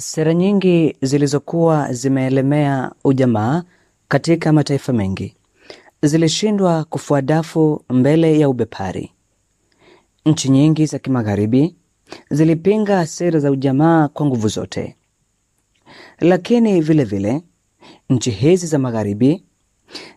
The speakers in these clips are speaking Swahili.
Sera nyingi zilizokuwa zimeelemea ujamaa katika mataifa mengi zilishindwa kufua dafu mbele ya ubepari. Nchi nyingi za kimagharibi zilipinga sera za ujamaa kwa nguvu zote, lakini vile nchi hizi za magharibi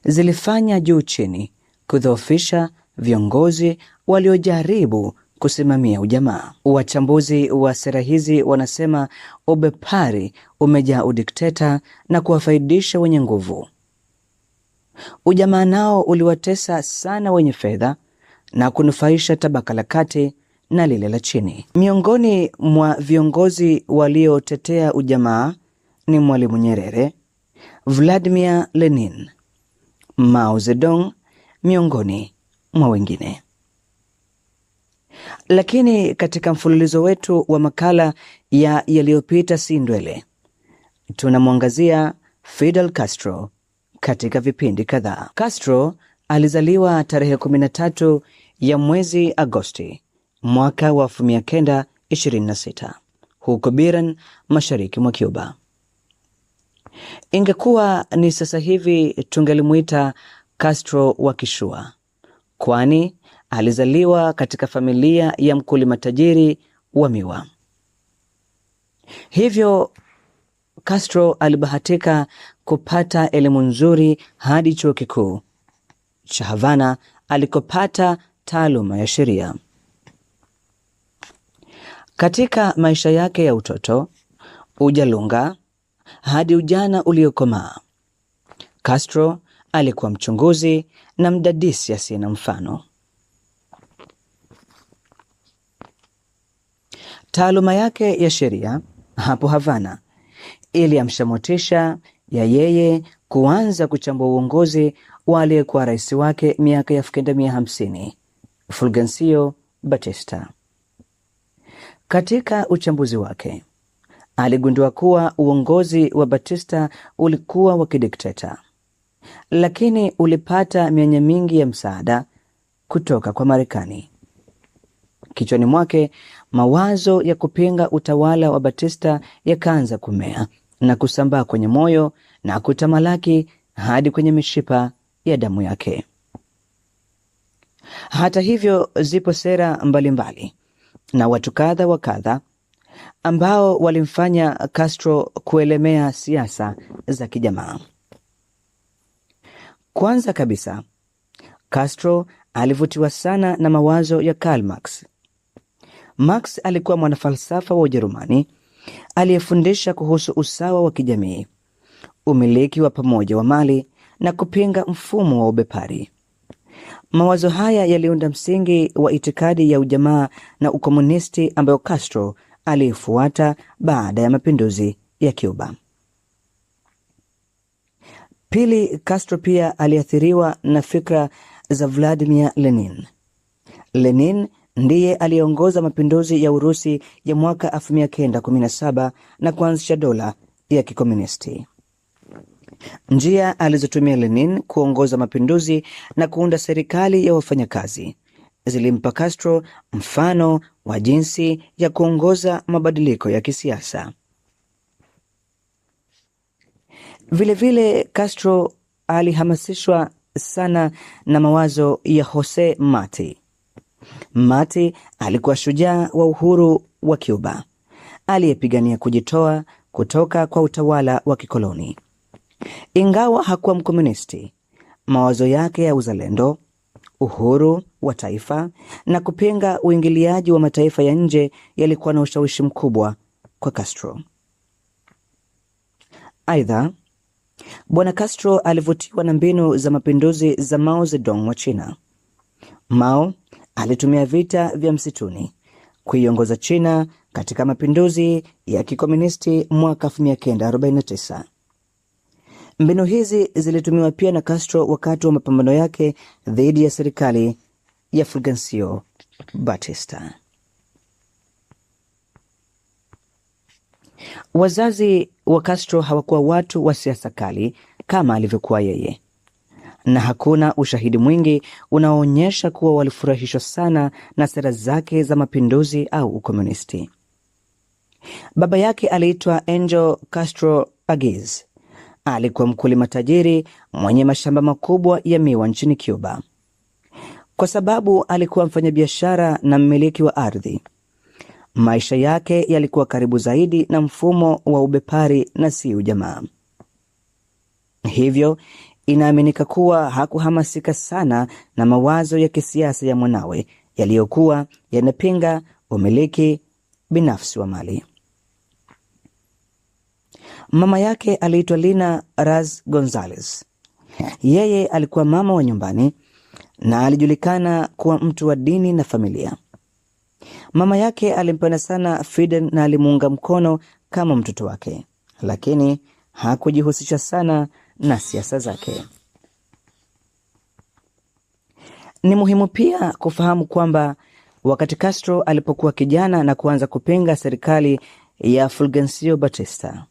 zilifanya juu chini kudhoofisha viongozi waliojaribu kusimamia ujamaa. Wachambuzi wa sera hizi wanasema ubepari umejaa udikteta na kuwafaidisha wenye nguvu. Ujamaa nao uliwatesa sana wenye fedha na kunufaisha tabaka la kati na lile la chini. Miongoni mwa viongozi waliotetea ujamaa ni Mwalimu Nyerere, Vladimir Lenin, Mao Zedong miongoni mwa wengine. Lakini katika mfululizo wetu wa makala ya yaliyopita si ndwele, tunamwangazia Fidel Castro katika vipindi kadhaa. Castro alizaliwa tarehe 13 ya mwezi Agosti mwaka wa 1926 huko Biran, mashariki mwa Cuba. Ingekuwa ni sasa hivi tungelimuita Castro wa kishua, kwani alizaliwa katika familia ya mkulima tajiri wa miwa. Hivyo Castro alibahatika kupata elimu nzuri hadi chuo kikuu cha Havana alikopata taaluma ya sheria. Katika maisha yake ya utoto, ujalunga hadi ujana uliokomaa, Castro alikuwa mchunguzi na mdadisi asiye na mfano. Taaluma yake ya sheria hapo Havana iliamsha motisha ya yeye kuanza kuchambua uongozi wa aliyekuwa rais wake miaka ya 1950, Fulgencio Batista. Katika uchambuzi wake, aligundua kuwa uongozi wa Batista ulikuwa wa kidikteta, lakini ulipata mianya mingi ya msaada kutoka kwa Marekani. Kichwani mwake, mawazo ya kupinga utawala wa Batista yakaanza kumea na kusambaa kwenye moyo na kutamalaki hadi kwenye mishipa ya damu yake. Hata hivyo, zipo sera mbalimbali na watu kadha wa kadha ambao walimfanya Castro kuelemea siasa za kijamaa. Kwanza kabisa, Castro alivutiwa sana na mawazo ya Karl Marx. Marx alikuwa mwanafalsafa wa Ujerumani aliyefundisha kuhusu usawa wa kijamii, umiliki wa pamoja wa mali na kupinga mfumo wa ubepari. Mawazo haya yaliunda msingi wa itikadi ya ujamaa na ukomunisti ambayo Castro aliifuata baada ya mapinduzi ya Cuba. Pili, Castro pia aliathiriwa na fikra za Vladimir Lenin. Lenin ndiye aliongoza mapinduzi ya Urusi ya mwaka 1917 na kuanzisha dola ya kikomunisti. Njia alizotumia Lenin kuongoza mapinduzi na kuunda serikali ya wafanyakazi zilimpa Castro mfano wa jinsi ya kuongoza mabadiliko ya kisiasa. Vile Castro alihamasishwa sana na mawazo ya Jose Marti. Marti alikuwa shujaa wa uhuru wa Cuba aliyepigania kujitoa kutoka kwa utawala wa kikoloni. Ingawa hakuwa mkomunisti, mawazo yake ya uzalendo, uhuru wa taifa na kupinga uingiliaji wa mataifa ya nje yalikuwa na ushawishi mkubwa kwa Castro. Aidha, Bwana Castro alivutiwa na mbinu za mapinduzi za Mao Zedong wa China. Mao alitumia vita vya msituni kuiongoza China katika mapinduzi ya kikomunisti mwaka 1949. Mbinu hizi zilitumiwa pia na Castro wakati wa mapambano yake dhidi ya serikali ya Fulgencio Batista. Wazazi wa Castro hawakuwa watu wa siasa kali kama alivyokuwa yeye, na hakuna ushahidi mwingi unaoonyesha kuwa walifurahishwa sana na sera zake za mapinduzi au ukomunisti. Baba yake aliitwa Angel Castro Aguiz. Alikuwa mkulima tajiri mwenye mashamba makubwa ya miwa nchini Cuba. Kwa sababu alikuwa mfanyabiashara na mmiliki wa ardhi, maisha yake yalikuwa karibu zaidi na mfumo wa ubepari na si ujamaa. Hivyo inaaminika kuwa hakuhamasika sana na mawazo ya kisiasa ya mwanawe yaliyokuwa yanapinga umiliki binafsi wa mali. Mama yake aliitwa Lina Raz Gonzalez. Yeye alikuwa mama wa nyumbani na alijulikana kuwa mtu wa dini na familia. Mama yake alimpenda sana Fidel na alimuunga mkono kama mtoto wake, lakini hakujihusisha sana na siasa zake. Ni muhimu pia kufahamu kwamba wakati Castro alipokuwa kijana na kuanza kupinga serikali ya Fulgencio Batista,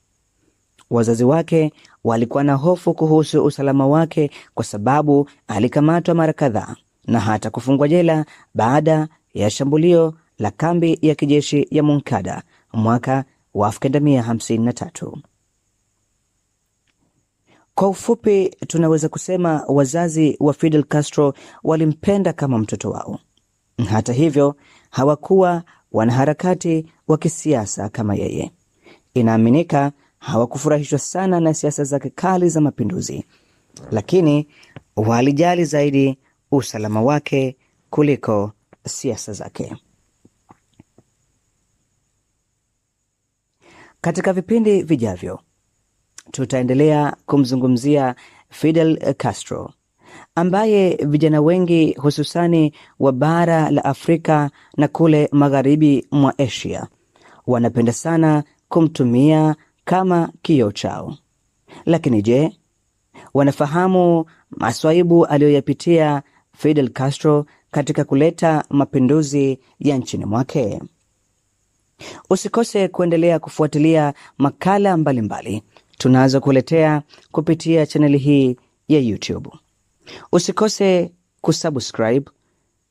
wazazi wake walikuwa na hofu kuhusu usalama wake kwa sababu alikamatwa mara kadhaa na hata kufungwa jela baada ya shambulio la kambi ya kijeshi ya Moncada mwaka wa 1953. Kwa ufupi, tunaweza kusema wazazi wa Fidel Castro walimpenda kama mtoto wao. Hata hivyo, hawakuwa wanaharakati wa kisiasa kama yeye. Inaaminika hawakufurahishwa sana na siasa zake kali za mapinduzi, lakini walijali zaidi usalama wake kuliko siasa zake. Katika vipindi vijavyo, tutaendelea kumzungumzia Fidel Castro, ambaye vijana wengi hususani wa bara la Afrika na kule magharibi mwa Asia wanapenda sana kumtumia kama kioo chao. Lakini je, wanafahamu maswaibu aliyoyapitia Fidel Castro katika kuleta mapinduzi ya nchini mwake? Usikose kuendelea kufuatilia makala mbalimbali tunazo kuletea kupitia chaneli hii ya YouTube. Usikose kusubscribe,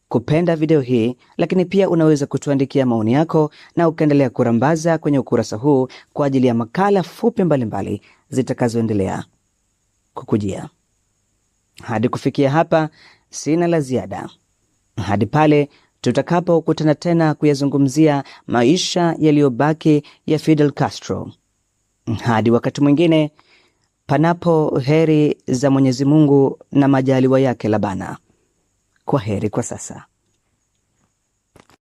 kupenda video hii, lakini pia unaweza kutuandikia maoni yako na ukaendelea kurambaza kwenye ukurasa huu kwa ajili ya makala fupi mbalimbali zitakazoendelea kukujia. Hadi kufikia hapa, sina la ziada. Hadi pale tutakapokutana tena kuyazungumzia maisha yaliyobaki ya Fidel Castro. Hadi wakati mwingine, panapo heri za Mwenyezi Mungu na majaliwa yake labana. Kwa heri kwa sasa.